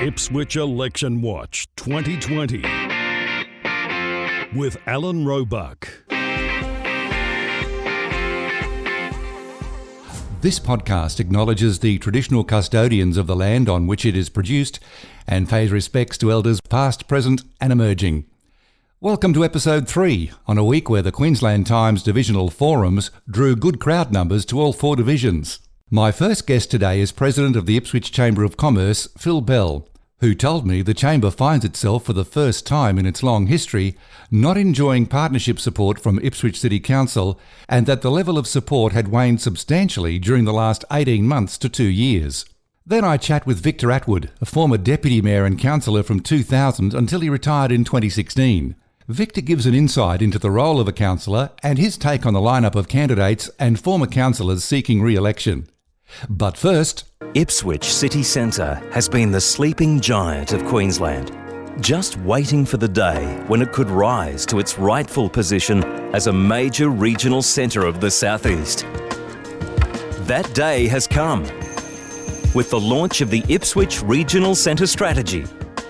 Ipswich Election Watch 2020 with Alan Roebuck. This podcast acknowledges the traditional custodians of the land on which it is produced and pays respects to elders past, present and emerging. Welcome to episode 3, on a week where the Queensland Times divisional forums drew good crowd numbers to all 4 divisions. My first guest today is President of the Ipswich Chamber of Commerce, Phil Bell, who told me the Chamber finds itself for the first time in its long history not enjoying partnership support from Ipswich City Council, and that the level of support had waned substantially during the last 18 months to 2 years. Then I chat with Victor Attwood, a former Deputy Mayor and Councillor from 2000 until he retired in 2016. Victor gives an insight into the role of a councillor and his take on the lineup of candidates and former councillors seeking re-election. But first, Ipswich City Centre has been the sleeping giant of Queensland, just waiting for the day when it could rise to its rightful position as a major regional centre of the southeast. That day has come with the launch of the Ipswich Regional Centre Strategy,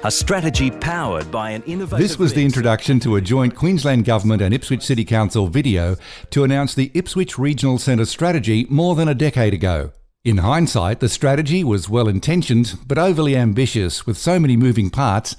a strategy powered by an innovative... This was the introduction to a joint Queensland Government and Ipswich City Council video to announce the Ipswich Regional Centre Strategy more than a decade ago. In hindsight, the strategy was well-intentioned but overly ambitious. With so many moving parts,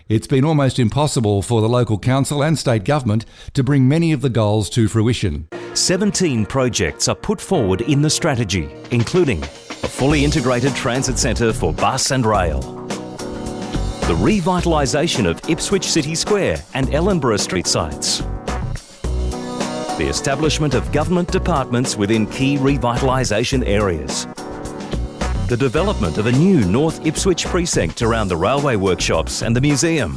it's been almost impossible for the local council and state government to bring many of the goals to fruition. 17 projects are put forward in the strategy, including a fully integrated transit centre for bus and rail, the revitalisation of Ipswich City Square and Ellenborough Street sites, the establishment of government departments within key revitalisation areas, the development of a new North Ipswich precinct around the railway workshops and the museum,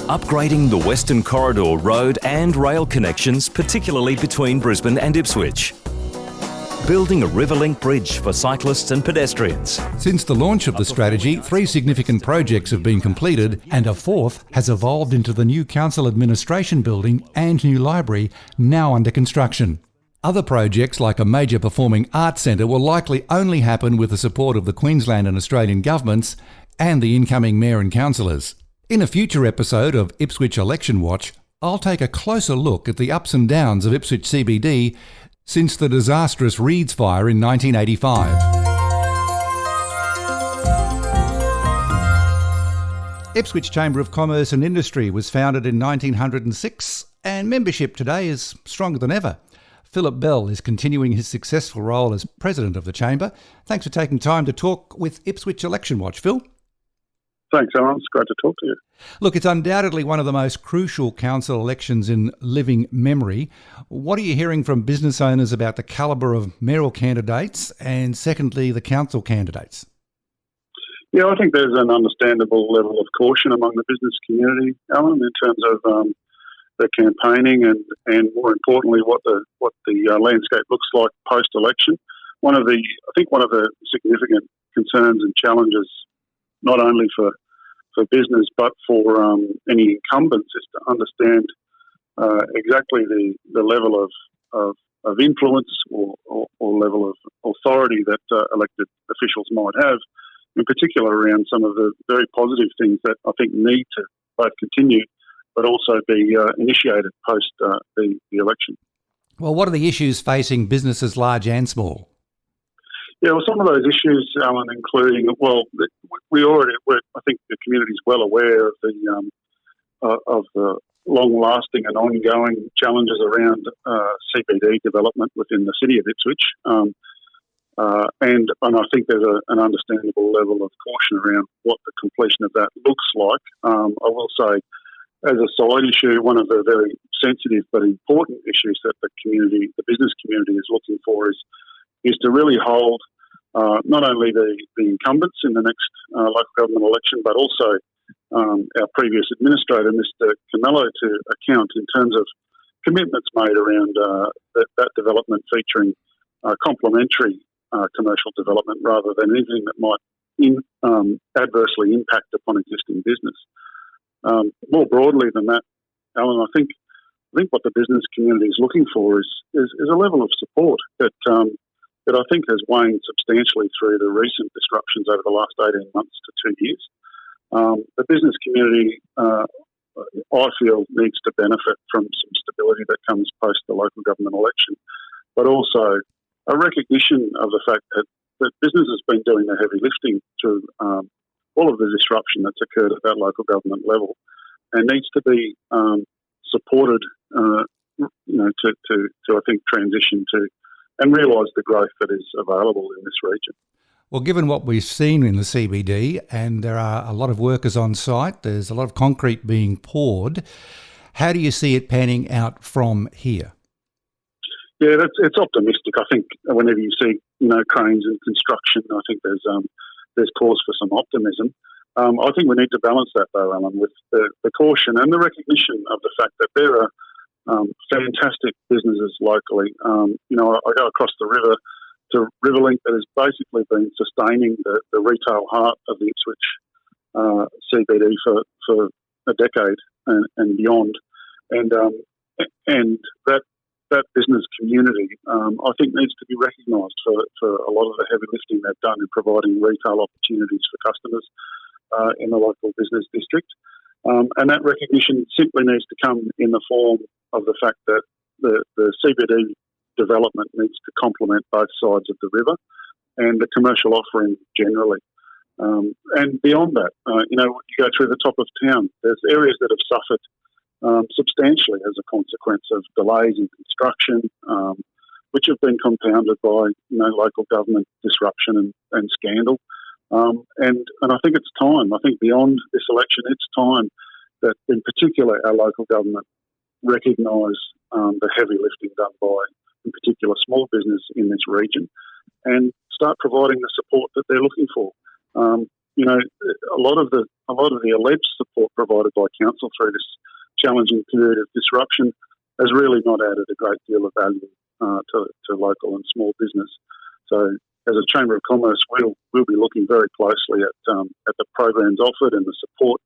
upgrading the Western Corridor road and rail connections, particularly between Brisbane and Ipswich, building a Riverlink bridge for cyclists and pedestrians. Since the launch of the strategy, 3 significant projects have been completed and a 4th has evolved into the new council administration building and new library, now under construction. Other projects like a major performing arts centre will likely only happen with the support of the Queensland and Australian governments and the incoming mayor and councillors. In a future episode of Ipswich Election Watch, I'll take a closer look at the ups and downs of Ipswich CBD since the disastrous Reeds fire in 1985. Ipswich Chamber of Commerce and Industry was founded in 1906 and membership today is stronger than ever. Philip Bell is continuing his successful role as President of the Chamber. Thanks for taking time to talk with Ipswich Election Watch, Phil. Thanks, Alan. It's great to talk to you. Look, it's undoubtedly one of the most crucial council elections in living memory. What are you hearing from business owners about the calibre of mayoral candidates and, secondly, the council candidates? Yeah, I think there's an understandable level of caution among the business community, Alan, in terms of the campaigning and more importantly, what the landscape looks like post-election. One of the significant concerns and challenges, not only for business but for any incumbents, is to understand exactly the level of influence or level of authority that elected officials might have, in particular around some of the very positive things that I think need to both continue but also be initiated post the election. Well, what are the issues facing businesses large and small? Yeah, well, some of those issues, Alan, including, I think the community is well aware of the long-lasting and ongoing challenges around CBD development within the city of Ipswich, and I think there's an understandable level of caution around what the completion of that looks like. I will say, as a side issue, one of the very sensitive but important issues that the business community is looking for is to really hold not only the incumbents in the next local government election, but also our previous administrator, Mr. Camello, to account in terms of commitments made around that development featuring complementary commercial development rather than anything that might adversely impact upon existing business. More broadly than that, Alan, I think what the business community is looking for is a level of support that that I think has waned substantially through the recent disruptions over the last 18 months to 2 years. The business community, I feel, needs to benefit from some stability that comes post the local government election, but also a recognition of the fact that business has been doing the heavy lifting through all of the disruption that's occurred at that local government level, and needs to be supported, to I think transition to and realise the growth that is available in this region. Well, given what we've seen in the CBD, and there are a lot of workers on site, there's a lot of concrete being poured. How do you see it panning out from here? Yeah, it's optimistic. I think whenever you see cranes and construction, I think there's cause for some optimism. I think we need to balance that though, Alan, with the caution and the recognition of the fact that there are fantastic businesses locally. I go across the river to Riverlink that has basically been sustaining the retail heart of the Ipswich CBD for a decade and beyond, and that business community, I think, needs to be recognised for a lot of the heavy lifting they've done in providing retail opportunities for customers in the local business district. And that recognition simply needs to come in the form of the fact that the CBD development needs to complement both sides of the river and the commercial offering generally. And beyond that, you go through the top of town, there's areas that have suffered substantially as a consequence of delays in construction, which have been compounded by local government disruption and scandal. And I think it's time. I think beyond this election, it's time that, in particular, our local government recognise the heavy lifting done by, in particular, small business in this region, and start providing the support that they're looking for. A lot of the alleged support provided by council through this challenging period of disruption has really not added a great deal of value to local and small business. So, as a Chamber of Commerce, we'll be looking very closely at the programs offered and the support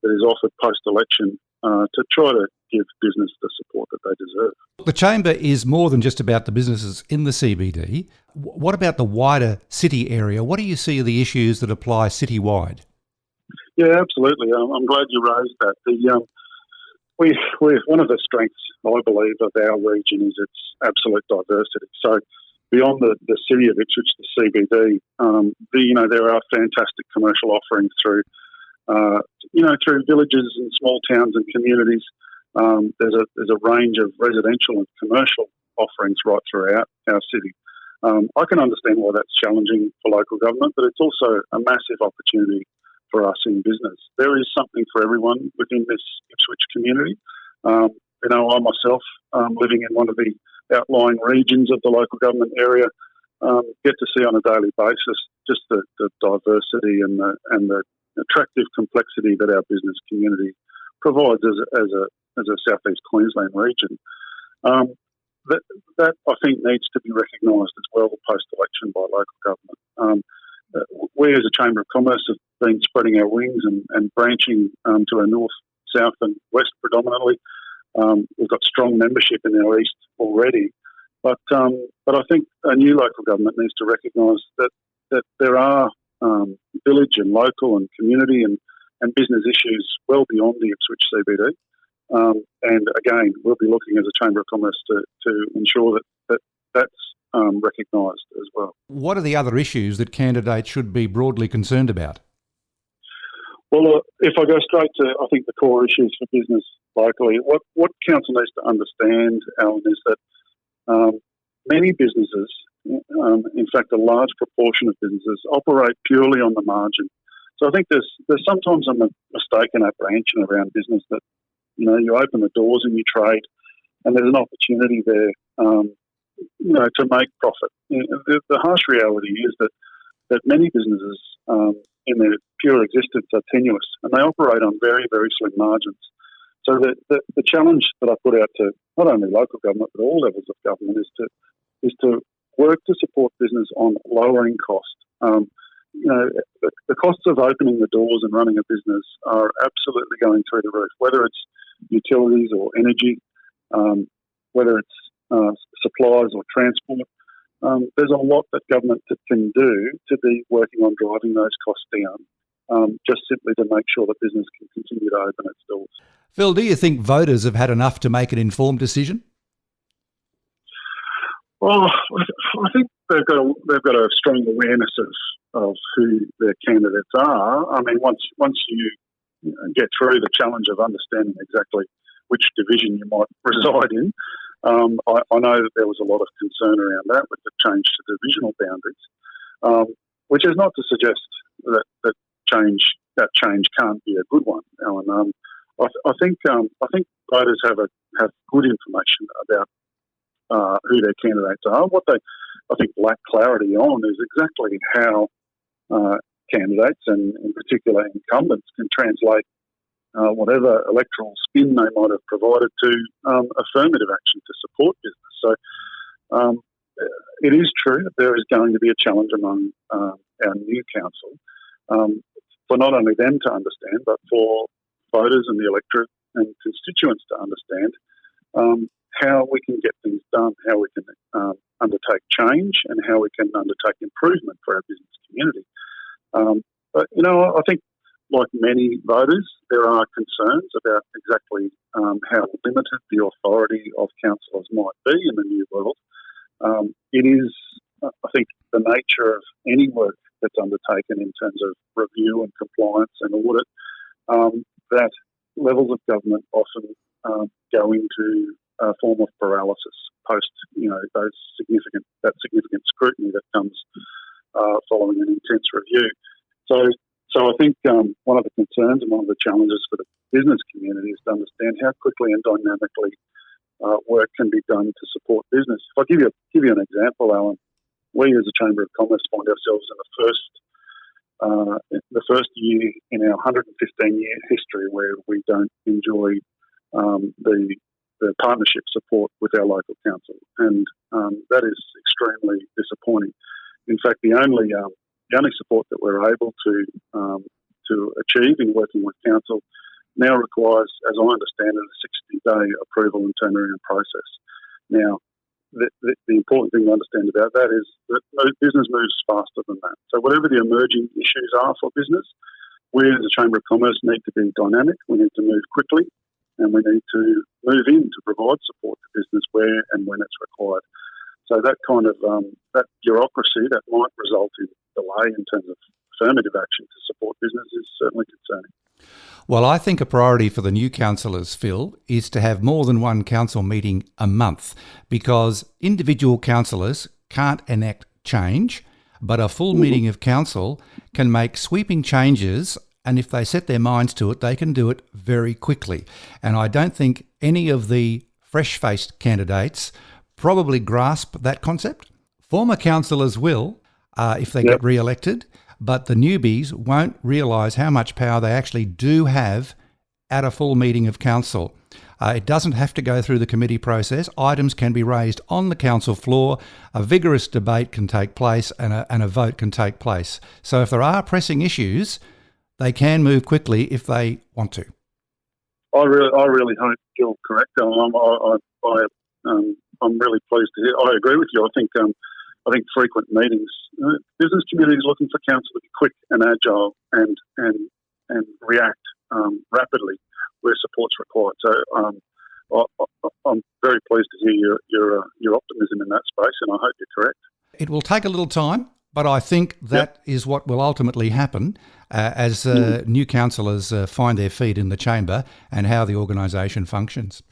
that is offered post-election to try to give business the support that they deserve. The Chamber is more than just about the businesses in the CBD. What about the wider city area? What do you see are the issues that apply citywide? Yeah, absolutely. I'm glad you raised that. We're one of the strengths, I believe, of our region is its absolute diversity. So beyond the city of Ipswich, the CBD, there are fantastic commercial offerings through villages and small towns and communities. There's a range of residential and commercial offerings right throughout our city. I can understand why that's challenging for local government, but it's also a massive opportunity for us in business. There is something for everyone within this Ipswich community. I myself, living in one of the outlying regions of the local government area, get to see on a daily basis just the diversity and the attractive complexity that our business community provides as a southeast Queensland region. That I think needs to be recognised as well post-election by local government. We as a Chamber of Commerce have been spreading our wings and branching to our north, south and west predominantly. We've got strong membership in our east already, but I think a new local government needs to recognise that there are village and local and community and business issues well beyond the Ipswich CBD. And again, we'll be looking as a Chamber of Commerce to ensure that's recognised as well. What are the other issues that candidates should be broadly concerned about? Well, if I go straight to, I think, the core issues for business locally, what council needs to understand, Alan, is that many businesses, in fact, a large proportion of businesses, operate purely on the margin. So I think there's sometimes a mistaken apprehension around business that, you open the doors and you trade, and there's an opportunity there, to make profit. The harsh reality is that many businesses in their pure existence are tenuous, and they operate on very, very slim margins. So the challenge that I put out to not only local government but all levels of government is to work to support business on lowering cost. The costs of opening the doors and running a business are absolutely going through the roof, whether it's utilities or energy, whether it's supplies or transport. there's a lot that government can do to be working on driving those costs down, just simply to make sure that business can continue to open its doors. Phil, do you think voters have had enough to make an informed decision? Well, I think they've got a strong awareness of who their candidates are. I mean, once you get through the challenge of understanding exactly which division you might reside in, I know that there was a lot of concern around that with the change to divisional boundaries, which is not to suggest that change can't be a good one, Alan. I think voters have good information about who their candidates are. What they, I think, lack clarity on is exactly how candidates, and in particular incumbents, can translate whatever electoral spin they might have provided to affirmative action to support business. So it is true that there is going to be a challenge among our new council for not only them to understand, but for voters and the electorate and constituents to understand how we can get things done, how we can undertake change, and how we can undertake improvement for our business community. But, I think, like many voters, there are concerns about exactly how limited the authority of councillors might be in the new world. It is, I think, the nature of any work that's undertaken in terms of review and compliance and audit, that levels of government often go into a form of paralysis post, that significant scrutiny that comes following an intense review. So I think one of the concerns and one of the challenges for the business community is to understand how quickly and dynamically work can be done to support business. If I give you an example, Alan, we as a Chamber of Commerce find ourselves in the first year in our 115-year history where we don't enjoy the partnership support with our local council, and that is extremely disappointing. In fact, the only support that we're able to achieve in working with council now requires, as I understand it, a 60-day approval and turnaround process. Now, the important thing to understand about that is that business moves faster than that. So whatever the emerging issues are for business, we as a Chamber of Commerce need to be dynamic, we need to move quickly, and we need to move in to provide support to business where and when it's required. So that kind of that bureaucracy that might result in delay in terms of affirmative action to support business is certainly concerning. Well, I think a priority for the new councillors, Phil, is to have more than one council meeting a month, because individual councillors can't enact change, but a full meeting of council can make sweeping changes, and if they set their minds to it, they can do it very quickly. And I don't think any of the fresh-faced candidates probably grasp that concept. Former councillors will, if they get re-elected, but the newbies won't realise how much power they actually do have at a full meeting of council. It doesn't have to go through the committee process. Items can be raised on the council floor, a vigorous debate can take place, and a vote can take place. So if there are pressing issues, they can move quickly if they want to. I really hope you're correct. I'm really pleased to hear. I agree with you. I think frequent meetings. Business community is looking for council to be quick and agile and react rapidly where support's required. So I'm very pleased to hear your optimism in that space, and I hope you're correct. It will take a little time, but I think that is what will ultimately happen as new councillors find their feet in the chamber and how the organisation functions.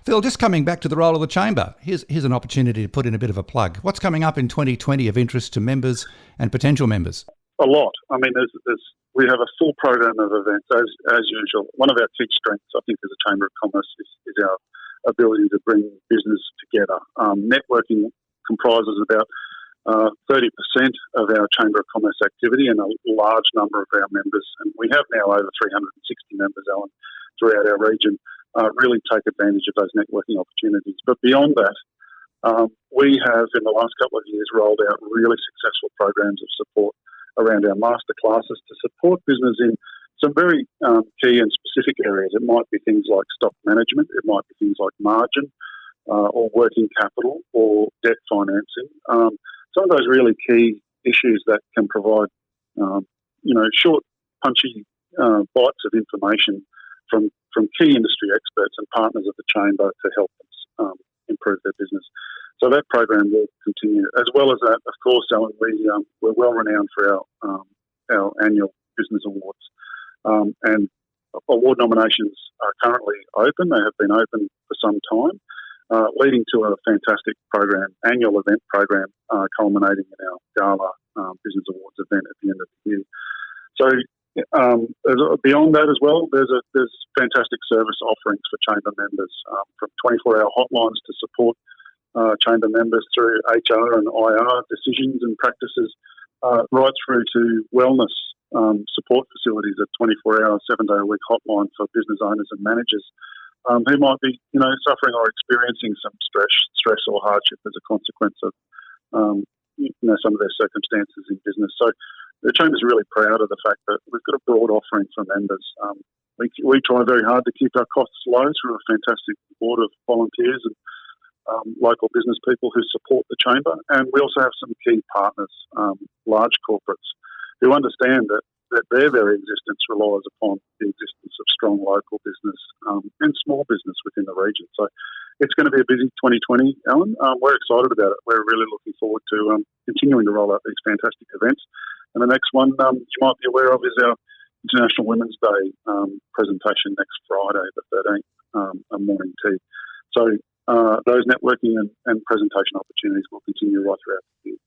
Phil, just coming back to the role of the Chamber, here's an opportunity to put in a bit of a plug. What's coming up in 2020 of interest to members and potential members? A lot. I mean, we have a full program of events, as usual. One of our key strengths, I think, as a Chamber of Commerce is our ability to bring business together. Networking comprises about 30% of our Chamber of Commerce activity, and a large number of our members, and we have now over 360 members, Alan, throughout our region, really take advantage of those networking opportunities. But beyond that, we have, in the last couple of years, rolled out really successful programs of support around our master classes to support business in some very key and specific areas. It might be things like stock management, it might be things like margin, or working capital, or debt financing. some of those really key issues that can provide, short, punchy bites of information from key industry experts and partners of the Chamber to help them improve their business. So that program will continue. As well as that, of course, Alan, we're well renowned for our annual business awards. And award nominations are currently open. They have been open for some time, leading to a fantastic annual event program, culminating in our Gala Business Awards event at the end of the year. So beyond that as well, there's fantastic service offerings for Chamber members, from 24-hour hotlines to support Chamber members through HR and IR decisions and practices, right through to wellness support facilities, a 24-hour, 7-day-a-week hotline for business owners and managers who might be, suffering or experiencing some stress or hardship as a consequence of, some of their circumstances in business. So the Chamber's really proud of the fact that we've got a broad offering for members. We try very hard to keep our costs low through a fantastic board of volunteers and local business people who support the Chamber. And we also have some key partners, large corporates, who understand that their very existence relies upon the existence of strong local business and small business within the region. So it's going to be a busy 2020, Alan. We're excited about it. We're really looking forward to continuing to roll out these fantastic events. And the next one you might be aware of is our International Women's Day presentation next Friday, the 13th, a morning tea. So those networking and presentation opportunities will continue right throughout the year.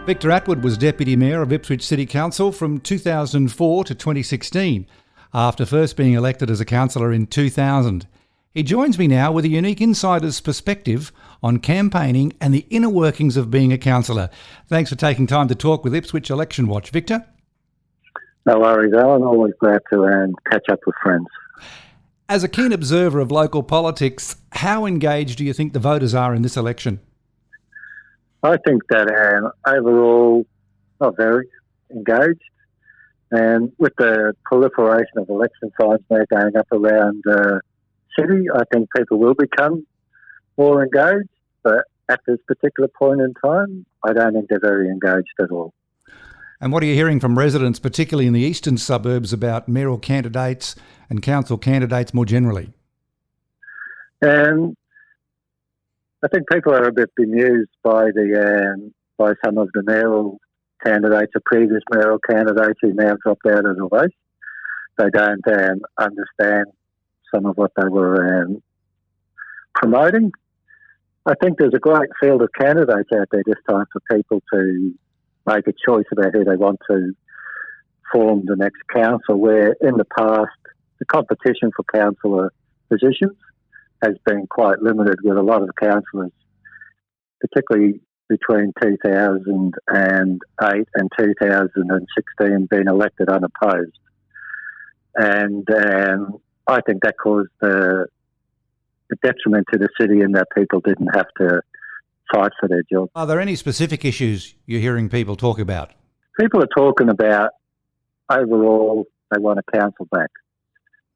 Victor Attwood was Deputy Mayor of Ipswich City Council from 2004 to 2016, after first being elected as a councillor in 2000. He joins me now with a unique insider's perspective on campaigning and the inner workings of being a councillor. Thanks for taking time to talk with Ipswich Election Watch. Victor? No worries, Alan. Always glad to catch up with friends. As a keen observer of local politics, how engaged do you think the voters are in this election? I think that overall, not very engaged. And with the proliferation of election signs now going up around city, I think people will become more engaged. But at this particular point in time, I don't think they're very engaged at all. And what are you hearing from residents, particularly in the eastern suburbs, about mayoral candidates and council candidates more generally? I think people are a bit bemused by some of the mayoral candidates, the previous mayoral candidates who now dropped out of the race. They don't understand some of what they were promoting. I think there's a great field of candidates out there this time for people to make a choice about who they want to form the next council, where in the past the competition for councillor positions has been quite limited, with a lot of councillors, particularly between 2008 and 2016, being elected unopposed. And I think that caused a detriment to the city in that people didn't have to fight for their job. Are there any specific issues you're hearing people talk about? People are talking about, overall, they want a council back.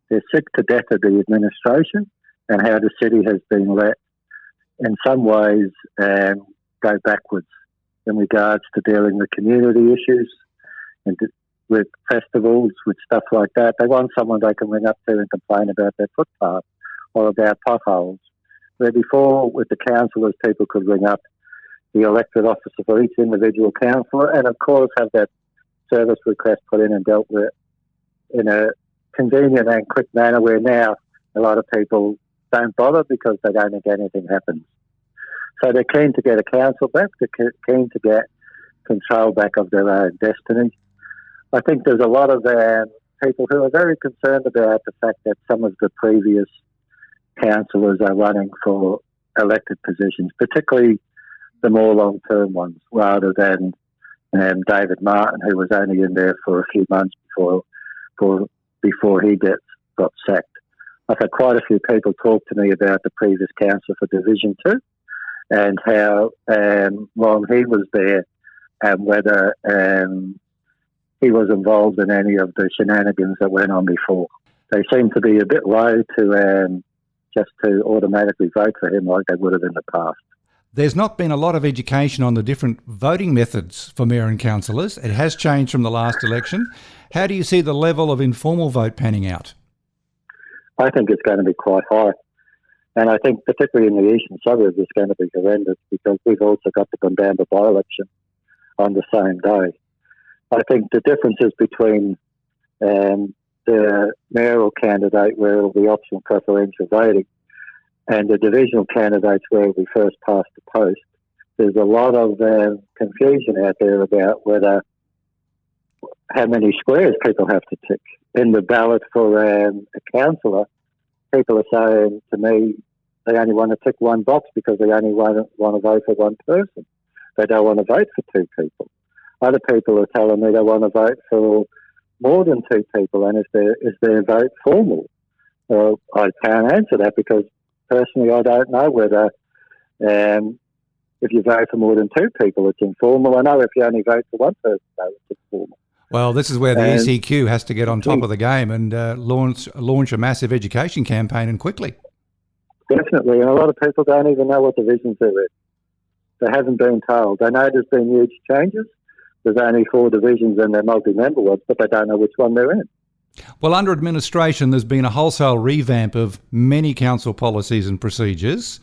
They're sick to death of the administration and how the city has been let, in some ways, go backwards in regards to dealing with community issues and with festivals, with stuff like that. They want someone they can ring up to and complain about their footpath or about potholes. Where before, with the councillors, people could ring up the elected officer for each individual councillor and, of course, have that service request put in and dealt with in a convenient and quick manner, where now a lot of people don't bother because they don't think anything happens. So they're keen to get a council back. They're keen to get control back of their own destiny. I think there's a lot of people who are very concerned about the fact that some of the previous councillors are running for elected positions, particularly the more long-term ones, rather than David Martin, who was only in there for a few months before he got sacked. I've had quite a few people talk to me about the previous councillor for Division 2 and how long he was there and whether he was involved in any of the shenanigans that went on before. they seem to be a bit low to just to automatically vote for him like they would have in the past. There's not been a lot of education on the different voting methods for mayor and councillors. It has changed from the last election. How do you see the level of informal vote panning out? I think it's going to be quite high. And I think particularly in the eastern suburbs it's going to be horrendous because we've also got the Bundamba by-election on the same day. I think the differences between the mayoral candidate where it will be optional preferential voting and the divisional candidates where we first passed the post, there's a lot of confusion out there about how many squares people have to tick. In the ballot for a councillor, people are saying to me they only want to tick one box because they only want to vote for one person. They don't want to vote for two people. Other people are telling me they want to vote for more than two people, and is their vote formal? Well, I can't answer that because personally I don't know whether if you vote for more than two people it's informal. I know if you only vote for one person it's informal. Well, this is where the ECQ has to get on top of the game and launch a massive education campaign, and quickly. Definitely, and a lot of people don't even know what divisions they're in. They haven't been told. They know there's been huge changes. There's only 4 divisions and they're multi-member ones, but they don't know which one they're in. Well, under administration, there's been a wholesale revamp of many council policies and procedures.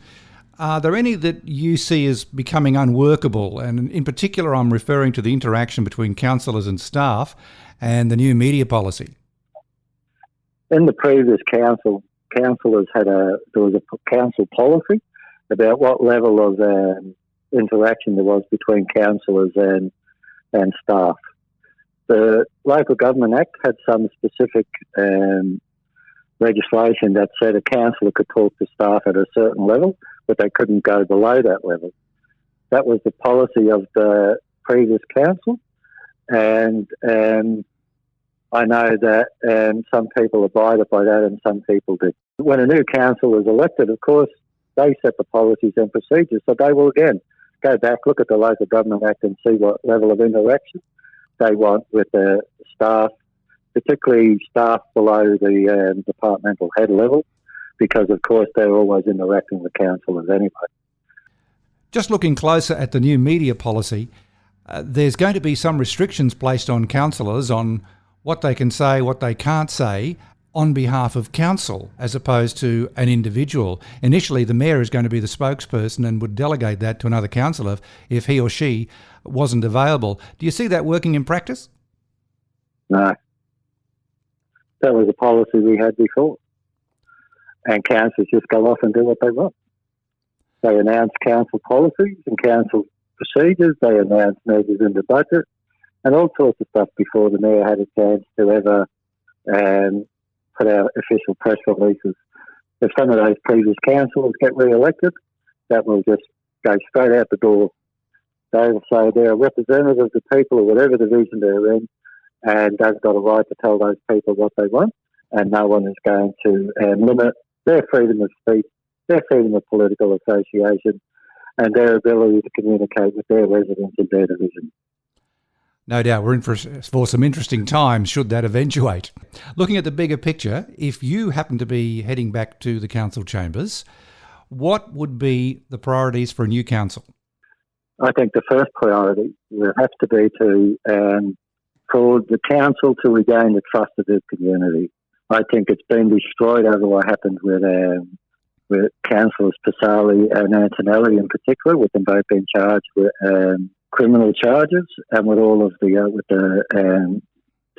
Are there any that you see as becoming unworkable? And in particular, I'm referring to the interaction between councillors and staff and the new media policy. In the previous council, councillors there was a council policy about what level of interaction there was between councillors and staff. The Local Government Act had some specific legislation that said a councillor could talk to staff at a certain level, but they couldn't go below that level. That was the policy of the previous council, and I know that some people abided by that and some people did. When a new council was elected, of course, they set the policies and procedures, so they will again go back, look at the Local Government Act and see what level of interaction they want with the staff, particularly staff below the departmental head level, because of course they're always interacting with councillors anyway. Just looking closer at the new media policy, there's going to be some restrictions placed on councillors on what they can say, what they can't say on behalf of council, as opposed to an individual. Initially, the mayor is going to be the spokesperson and would delegate that to another councillor if he or she wasn't available. Do you see that working in practice? No. That was a policy we had before. And councillors just go off and do what they want. They announce council policies and council procedures. They announce measures in the budget and all sorts of stuff before the mayor had a chance to ever put out official press releases. If some of those previous councillors get re-elected, that will just go straight out the door. They'll say they're a representative of the people or whatever division they're in, and they've got a right to tell those people what they want, and no one is going to limit their freedom of speech, their freedom of political association, and their ability to communicate with their residents in their division. No doubt we're in for some interesting times should that eventuate. Looking at the bigger picture, if you happen to be heading back to the council chambers, what would be the priorities for a new council? I think the first priority will have to be for the council to regain the trust of the community. I think it's been destroyed over what happened with councillors Pasali and Antonelli in particular, with them both being charged with criminal charges, and with all of the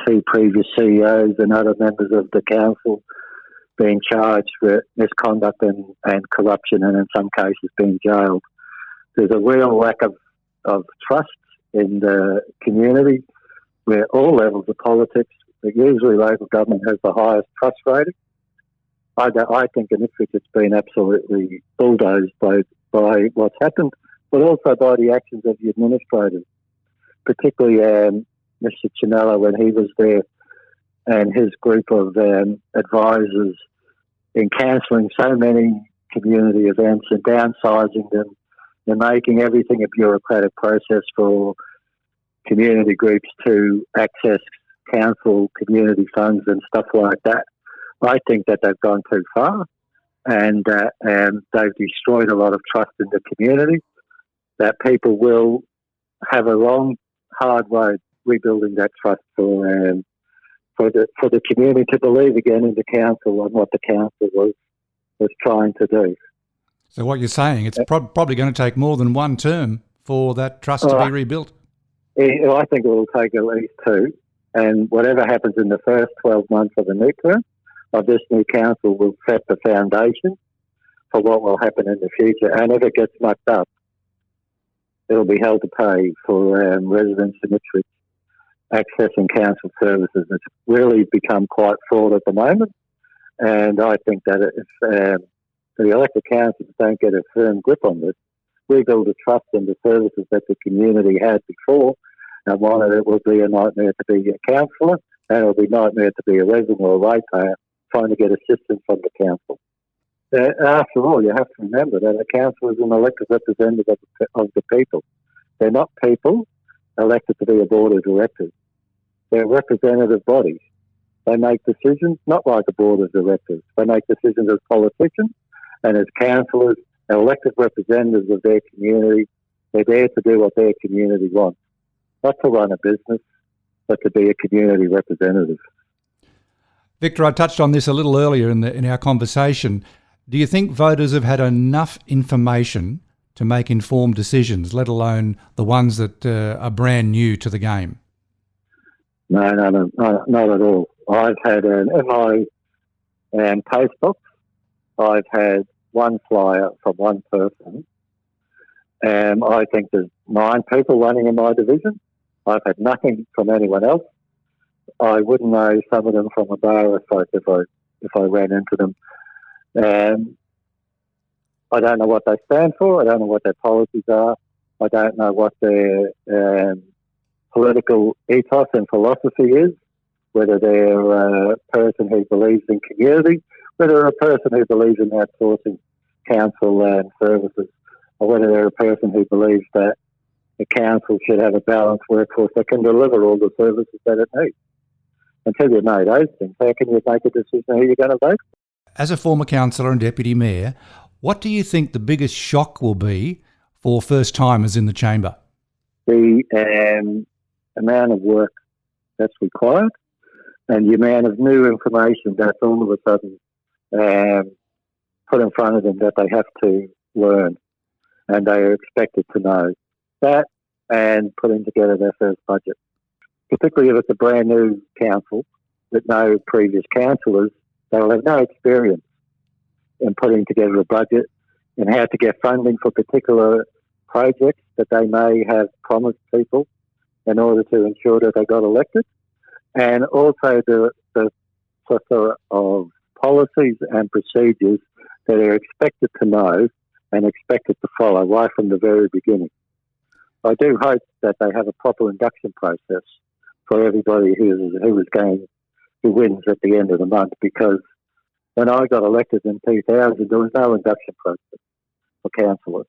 2 previous CEOs and other members of the council being charged with misconduct and corruption, and in some cases being jailed. There's a real lack of trust in the community, where all levels of politics, but usually local government has the highest trust rating. I think in Ipswich it's been absolutely bulldozed by what's happened, but also by the actions of the administrators, particularly Mr. Chinello when he was there, and his group of advisors in cancelling so many community events and downsizing them and making everything a bureaucratic process for community groups to access council community funds and stuff like that. I think that they've gone too far, and they've destroyed a lot of trust in the community, that people will have a long, hard road rebuilding that trust for the community to believe again in the council and what the council was trying to do. So what you're saying, it's probably going to take more than one term for that trust to be rebuilt? I think it will take at least 2, and whatever happens in the first 12 months of the new term of this new council will set the foundation for what will happen in the future. And if it gets mucked up, it'll be held to pay for residents in Ipswich accessing council services. It's really become quite fraught at the moment, and I think that if the elected councils don't get a firm grip on this, rebuild the trust in the services that the community had before, and one of it will be a nightmare to be a councillor, and it'll be a nightmare to be a resident or a ratepayer trying to get assistance from the council. After all, you have to remember that a council is an elected representative of the people. They're not people elected to be a board of directors. They're representative bodies. They make decisions not like a board of directors. They make decisions as politicians and as councillors, elected representatives of their community. They're there to do what their community wants, not to run a business, but to be a community representative. Victor, I touched on this a little earlier in our conversation. Do you think voters have had enough information to make informed decisions, let alone the ones that are brand new to the game? No, not at all. I've had, in my post box, I've had one flyer from one person. I think there's 9 people running in my division. I've had nothing from anyone else. I wouldn't know some of them from a bar if I ran into them. I don't know what they stand for. I don't know what their policies are. I don't know what their political ethos and philosophy is, whether they're a person who believes in community, whether they're a person who believes in outsourcing council and services, or whether they're a person who believes that the council should have a balanced workforce that can deliver all the services that it needs. Until you know those things, how can you make a decision who you're going to vote for? As a former councillor and deputy mayor, what do you think the biggest shock will be for first-timers in the chamber? The amount of work that's required and the amount of new information that's all of a sudden put in front of them that they have to learn and they are expected to know. That and putting together their first budget. Particularly if it's a brand new council with no previous councillors, they will have no experience in putting together a budget and how to get funding for particular projects that they may have promised people in order to ensure that they got elected, and also the plethora of policies and procedures that are expected to know and expected to follow right from the very beginning. I do hope that they have a proper induction process for everybody who wins at the end of the month, because when I got elected in 2000, there was no induction process for councillors.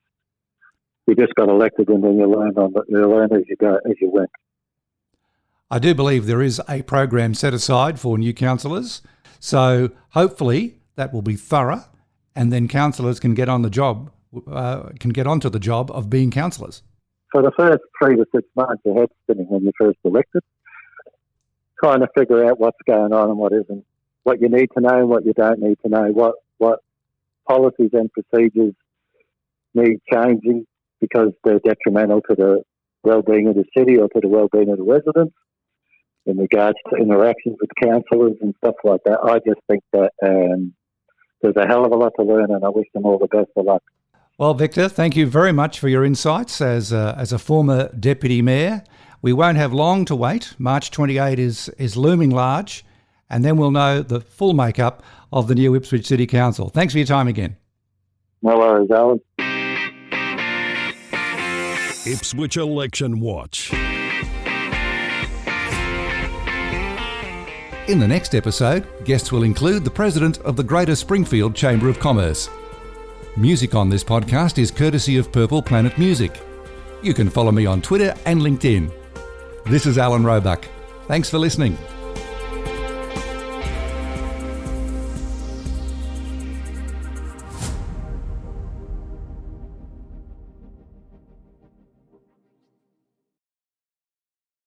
You just got elected and then you learn as you went. I do believe there is a program set aside for new councillors, so hopefully that will be thorough, and then councillors can get onto the job of being councillors. For the first 3 to 6 months, your head's spinning when you're first elected, trying to figure out what's going on and what isn't, what you need to know and what you don't need to know, what policies and procedures need changing because they're detrimental to the well-being of the city or to the well-being of the residents in regards to interactions with councillors and stuff like that. I just think that there's a hell of a lot to learn, and I wish them all the best of luck. Well, Victor, thank you very much for your insights as a former deputy mayor. We won't have long to wait. March 28 is looming large, and then we'll know the full makeup of the new Ipswich City Council. Thanks for your time again. No worries, Alan. Ipswich Election Watch. In the next episode, guests will include the President of the Greater Springfield Chamber of Commerce. Music on this podcast is courtesy of Purple Planet Music. You can follow me on Twitter and LinkedIn. This is Alan Roebuck. Thanks for listening.